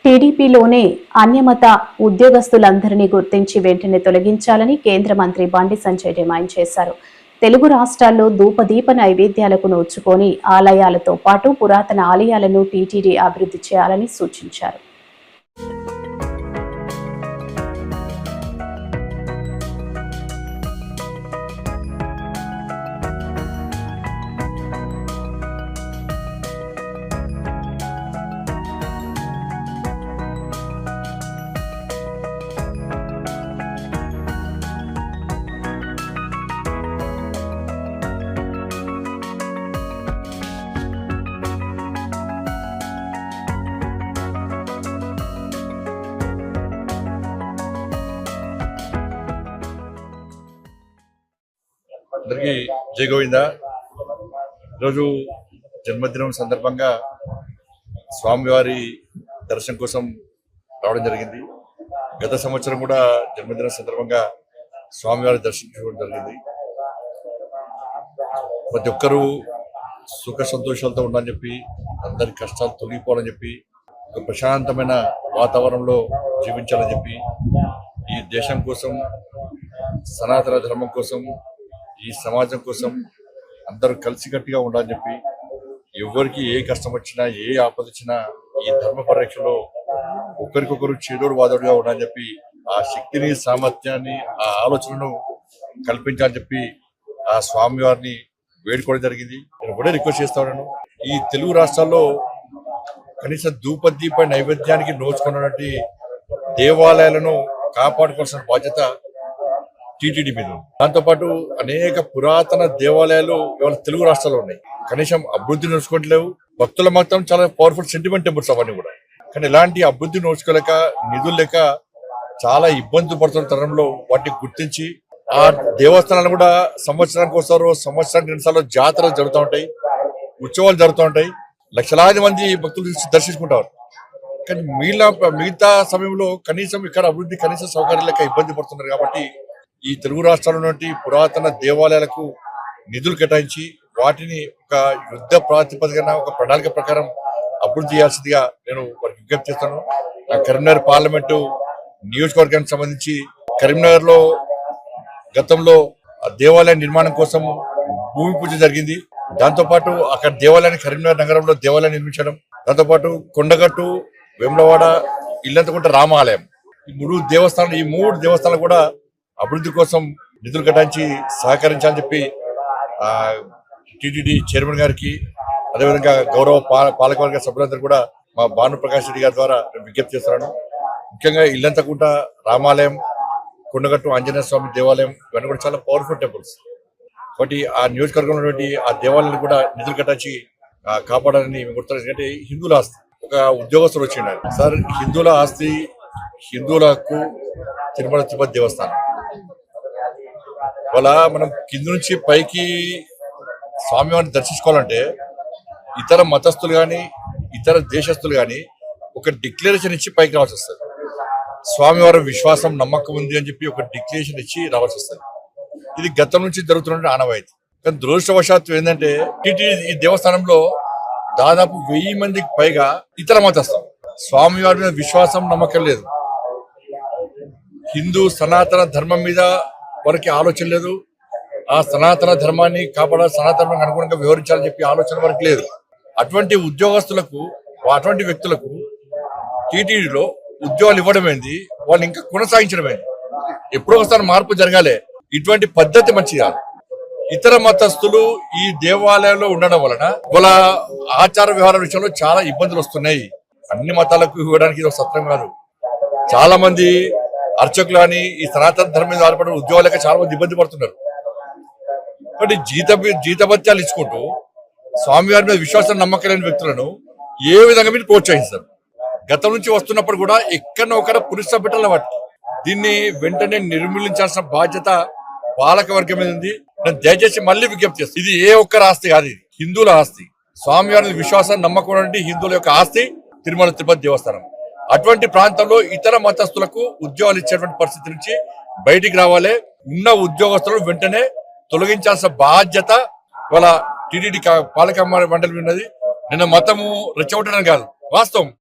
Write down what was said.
టీడీపీలోనే అన్యమత ఉద్యోగస్తులందరినీ గుర్తించి వెంటనే తొలగించాలని కేంద్ర మంత్రి బండి సంజయ్ డిమాండ్ చేశారు. తెలుగు రాష్ట్రాల్లో ధూపదీప నైవేద్యాలకు నోచుకొని ఆలయాలతో పాటు పురాతన ఆలయాలను టీటీడీ అభివృద్ధి చేయాలని సూచించారు. అందరికీ జై గోవింద. ఈరోజు జన్మదినం సందర్భంగా స్వామివారి దర్శనం కోసం రావడం జరిగింది. గత సంవత్సరం కూడా జన్మదినం సందర్భంగా స్వామివారి దర్శించుకోవడం జరిగింది. ప్రతి ఒక్కరూ సుఖ సంతోషాలతో ఉండాలని చెప్పి, అందరి కష్టాలు తొలగిపోవాలని చెప్పి, ఒక ప్రశాంతమైన వాతావరణంలో జీవించాలని చెప్పి, ఈ దేశం కోసం, సనాతన ధర్మం కోసం, ఈ సమాజం కోసం అందరూ కలిసికట్టుగా ఉండాలని చెప్పి, ఎవరికి ఏ కష్టం వచ్చినా, ఏ ఆపద వచ్చినా ఈ ధర్మ పరిరక్షలో ఒకరికొకరు చేదోడు వాదోడుగా ఉండాలని చెప్పి, ఆ శక్తిని, సామర్థ్యాన్ని, ఆ ఆలోచనను కల్పించాలని చెప్పి ఆ స్వామి వారిని వేడుకోవడం జరిగింది. నేను కూడా రిక్వెస్ట్ చేస్తా ఉన్నాను, ఈ తెలుగు రాష్ట్రాల్లో కనీసం ధూపదీప నైవేద్యానికి నోచుకున్నటువంటి దేవాలయాలను కాపాడుకోవాల్సిన బాధ్యత టీటీడీ మీద. దాంతోపాటు అనేక పురాతన దేవాలయాలు ఇవాళ తెలుగు రాష్ట్రాల్లో ఉన్నాయి. కనీసం అభివృద్ధి నోచుకోవట్లేవు. భక్తుల మాత్రం చాలా పవర్ఫుల్ సెంటిమెంట్ టెంపుల్స్ అవన్నీ కూడా. కానీ ఇలాంటి అభివృద్ధి నోచుకోలేక, నిధులు లేక చాలా ఇబ్బందులు పడుతున్న తరంలో వాటిని గుర్తించి ఆ దేవస్థానాలు కూడా సంవత్సరానికి వస్తారు, సంవత్సరానికి 2 సార్లు జాతరలు జరుగుతూ ఉంటాయి, ఉత్సవాలు జరుగుతూ ఉంటాయి, లక్షలాది మంది భక్తులు దర్శించుకుంటారు. కానీ మిగతా సమయంలో కనీసం ఇక్కడ అభివృద్ధి కనీస సౌకర్యాలు లేక ఇబ్బంది పడుతున్నారు. కాబట్టి ఈ తెలుగు రాష్ట్రాల్లో పురాతన దేవాలయాలకు నిధులు కేటాయించి వాటిని ఒక యుద్ధ ప్రాతిపదికన, ఒక ప్రణాళిక ప్రకారం అభివృద్ధి చేయాల్సిందిగా నేను వారికి విజ్ఞప్తి చేస్తాను. కరీంనగర్ పార్లమెంటు నియోజకవర్గానికి సంబంధించి కరీంనగర్ లో గతంలో దేవాలయ నిర్మాణం కోసం భూమి పూజ జరిగింది. దాంతోపాటు అక్కడ దేవాలయాన్ని, కరీంనగర్ నగరంలో దేవాలయం నిర్మించడం, దాంతోపాటు కొండగట్టు, వేములవాడ, ఇల్లంతకుంట రామాలయం, ఈ 3 దేవస్థానాలు కూడా అభివృద్ధి కోసం నిధులు కేటాయించి సహకరించాలని చెప్పి టీటీడీ చైర్మన్ గారికి, అదేవిధంగా గౌరవ పాలకవర్గ సభ్యులందరూ కూడా మా భానుప్రకాష్ రెడ్డి గారి ద్వారా విజ్ఞప్తి చేస్తున్నాను. ముఖ్యంగా ఇల్లంతకుంట రామాలయం, కొండగట్టు ఆంజనేయ స్వామి దేవాలయం, ఇవన్నీ కూడా చాలా పవర్ఫుల్ టెంపుల్స్. కాబట్టి ఆ నియోజకవర్గంలో ఉన్నటువంటి ఆ దేవాలయాన్ని కూడా నిధులు కేటాయించి కాపాడాలని గుర్తు. ఎందుకంటే హిందువుల ఆస్తి. ఒక ఉద్యోగస్తులు వచ్చిండారు, సార్ హిందువుల ఆస్తి, హిందువుల హక్కు తిరుమల తిరుపతి దేవస్థానం. వాళ్ళ మనం కింద నుంచి పైకి స్వామివారిని దర్శించుకోవాలంటే ఇతర మతస్థులు కానీ, ఇతర దేశస్తులు కానీ ఒక డిక్లరేషన్ ఇచ్చి పైకి రావాల్సి వస్తుంది. స్వామివారి విశ్వాసం, నమ్మకం ఉంది అని చెప్పి ఒక డిక్లరేషన్ ఇచ్చి రావాల్సి వస్తుంది. ఇది గతం నుంచి జరుగుతున్న ఆనవాయితీ. కానీ దురదృష్టవశాత్తు ఏంటంటే ఈ దేవస్థానంలో దాదాపు 1000 మందికి పైగా ఇతర మతస్థులు. స్వామివారి మీద విశ్వాసం, నమ్మకం లేదు. హిందూ సనాతన ధర్మం మీద వారికి ఆలోచన లేదు. ఆ సనాతన ధర్మాన్ని కాపాడాలి, సనాతన ధర్మానికి అనుగుణంగా వివరించాలని చెప్పి ఆలోచన వరకు లేదు. అటువంటి ఉద్యోగస్తులకు, అటువంటి వ్యక్తులకు టీటీడీలో ఉద్యోగాలు ఇవ్వడం ఏంది, వాళ్ళు ఇంకా కొనసాగించడం ఏంది? ఎప్పుడో ఒకసారి మార్పు జరగాలి. ఇటువంటి పద్ధతి మంచిది కాదు. ఇతర మతస్థులు ఈ దేవాలయంలో ఉండడం వలన వాళ్ళ ఆచార వ్యవహార విషయంలో చాలా ఇబ్బందులు వస్తున్నాయి. అన్ని మతాలకు ఇవ్వడానికి ఇది ఒక సత్యం కాదు. చాలా మంది అర్చకులు అని ఈ సనాతన ధర్మం మీద ఆధారపడిన ఉద్యోగాలకి చాలా మంది ఇబ్బంది పడుతున్నారు. కాబట్టి జీతభత్యాలు ఇచ్చుకుంటూ స్వామివారి మీద విశ్వాసం, నమ్మకం లేని వ్యక్తులను ఏ విధంగా మీరు ప్రోత్సహిస్తారు? గతం నుంచి వస్తున్నప్పుడు కూడా ఎక్కడో ఒకడ పురుష పెట్టాల వాటి. దీన్ని వెంటనే నిర్మూలించాల్సిన బాధ్యత పాలక వర్గం మీద ఉంది. నేను దయచేసి మళ్ళీ విజ్ఞప్తి చేస్తాను, ఇది ఏ ఒక్కరి ఆస్తి కాదు, ఇది హిందువుల ఆస్తి. స్వామివారి విశ్వాసం, నమ్మకం హిందువుల యొక్క ఆస్తి తిరుమల తిరుపతి దేవస్థానం. అటువంటి ప్రాంతంలో ఇతర మతస్థులకు ఉద్యోగాలు ఇచ్చేటువంటి పరిస్థితి నుంచి బయటికి రావాలి. ఉన్న ఉద్యోగస్తులను వెంటనే తొలగించాల్సిన బాధ్యత ఇవాళ టీటీడీ పాలక మండలి ఉన్నది. నిన్న మతము రెచ్చగొట్టడం కాదు, వాస్తవం.